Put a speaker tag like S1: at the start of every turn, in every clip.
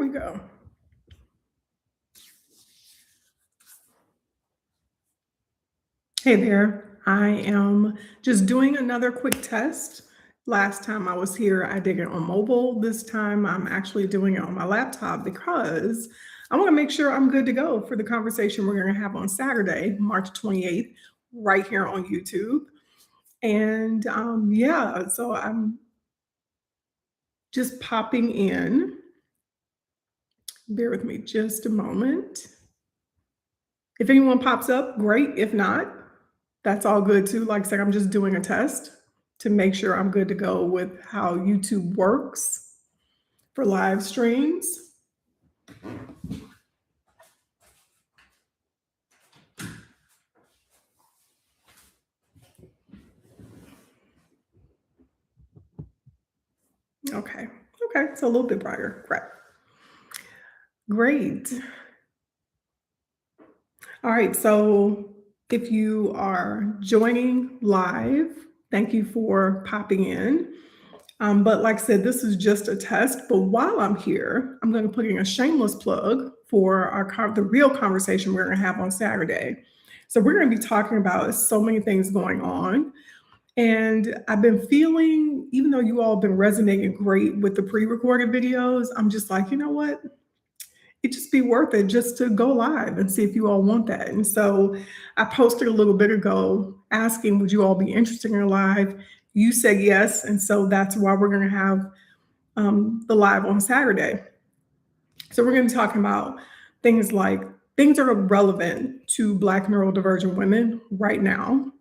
S1: we go. Hey there. I am just doing another quick test. Last time I was here, I did it on mobile. This time I'm actually doing it on my laptop because I want to make sure I'm good to go for the conversation we're going to have on Saturday, March 28th, right here on YouTube. And yeah, so I'm just popping in. Bear with me just a moment. If anyone pops up, great. If not, that's all good too. Like I said, I'm just doing a test to make sure I'm good to go with how YouTube works for live streams. Okay. Okay. It's a little bit brighter. Great. All right. So if you are joining live, thank you for popping in. But like I said, this is just a test. But while I'm here, I'm going to put in a shameless plug for the real conversation we're going to have on Saturday. So we're going to be talking about so many things going on. And I've been feeling, even though you all have been resonating great with the pre-recorded videos, I'm just like, you know what? It just be worth it just to go live and see if you all want that. And so I posted a little bit ago asking, would you all be interested in a live? You said yes. And so that's why we're going to have the live on Saturday. So we're going to be talking about things like things that are relevant to Black neurodivergent women right now.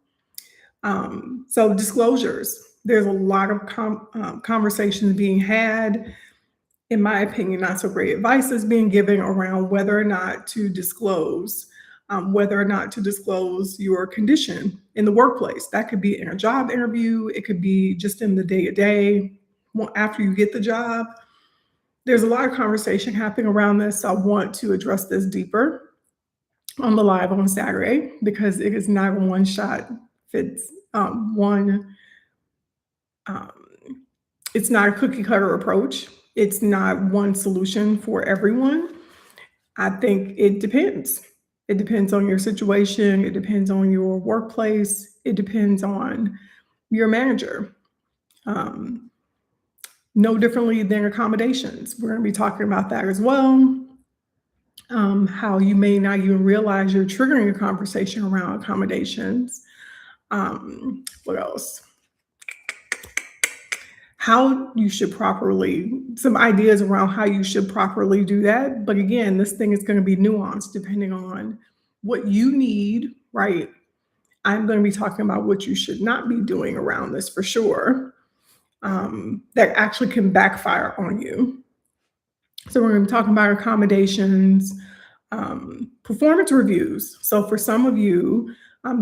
S1: So disclosures, there's a lot of conversations being had. In my opinion, not so great advice is being given around whether or not to disclose your condition in the workplace. That could be in a job interview. It could be just in the day-to-day after you get the job. There's a lot of conversation happening around this. So I want to address this deeper on the live on Saturday because it is not a one-shot fits it's not a cookie cutter approach. It's not one solution for everyone. I think it depends. It depends on your situation. It depends on your workplace. It depends on your manager. No differently than accommodations. We're going to be talking about that as well. How you may not even realize you're triggering a conversation around accommodations. What else? How you should some ideas around how you should properly do that. But again, this thing is going to be nuanced depending on what you need, right? I'm going to be talking about what you should not be doing around this for sure, that actually can backfire on you. So we're going to be talking about accommodations, performance reviews. So for some of you,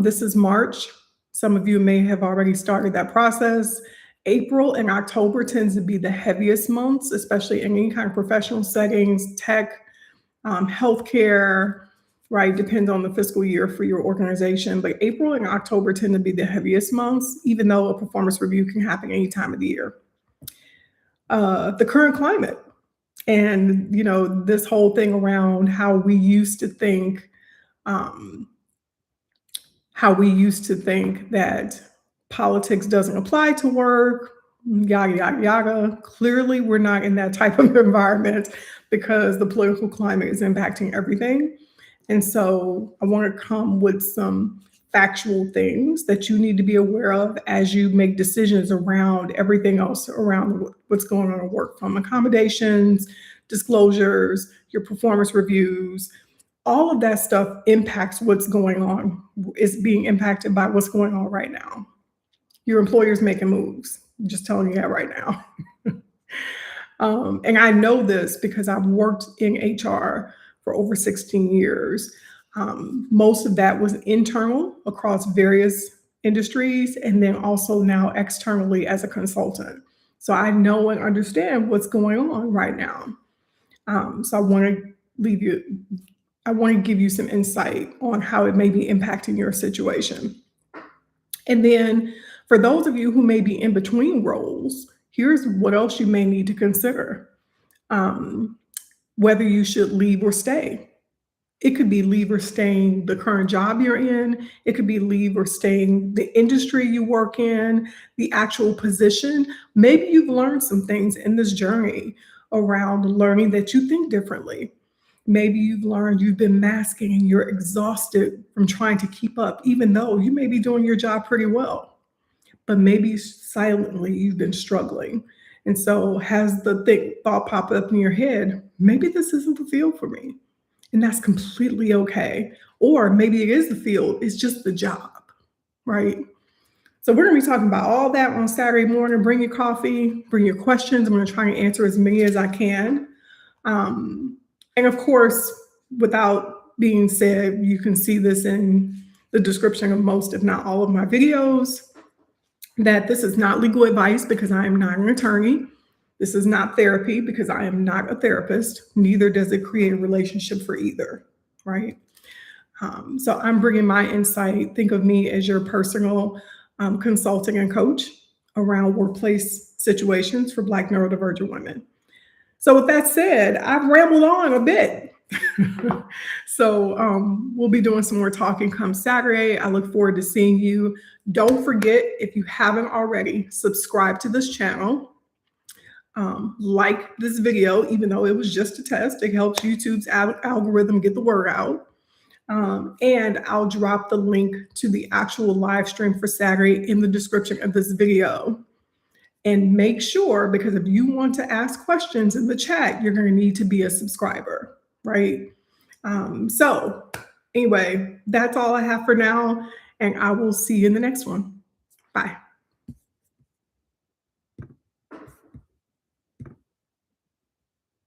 S1: this is March. Some of you may have already started that process. April and October tends to be the heaviest months, especially in any kind of professional settings, tech, healthcare, right? Depends on the fiscal year for your organization. But April and October tend to be the heaviest months, even though a performance review can happen any time of the year. The current climate and, this whole thing around how we used to think that politics doesn't apply to work, yada, yada, yada. Clearly, we're not in that type of environment because the political climate is impacting everything. And so I want to come with some factual things that you need to be aware of as you make decisions around everything else around what's going on at work, from accommodations, disclosures, your performance reviews. All of that stuff impacts what's going on, is being impacted by what's going on right now. Your employer's making moves. I'm just telling you that right now. And I know this because I've worked in HR for over 16 years. Most of that was internal across various industries, and then also now externally as a consultant. So I know and understand what's going on right now. So I want to give you some insight on how it may be impacting your situation. And then for those of you who may be in between roles, here's what else you may need to consider. whether you should leave or stay. It could be leave or staying the current job you're in. It could be leave or staying the industry you work in, the actual position. Maybe you've learned some things in this journey around learning that you think differently. Maybe you've learned you've been masking and you're exhausted from trying to keep up, even though you may be doing your job pretty well. But maybe silently you've been struggling. And so has the thought pop up in your head, maybe this isn't the field for me. And that's completely okay. Or maybe it is the field, it's just the job, right? So we're going to be talking about all that on Saturday morning. Bring your coffee, bring your questions. I'm going to try and answer as many as I can. And of course, without being said, you can see this in the description of most, if not all of my videos, that this is not legal advice because I am not an attorney. This is not therapy because I am not a therapist. Neither does it create a relationship for either, right? So I'm bringing my insight. Think of me as your personal consulting and coach around workplace situations for Black neurodivergent women. So with that said, I've rambled on a bit. So we'll be doing some more talking come Saturday. I look forward to seeing you. Don't forget, if you haven't already, subscribe to this channel. Like this video, even though it was just a test. It helps YouTube's algorithm get the word out. And I'll drop the link to the actual live stream for Saturday in the description of this video. And make sure, because if you want to ask questions in the chat, you're going to need to be a subscriber, right? So anyway, that's all I have for now, and I will see you in the next one. Bye.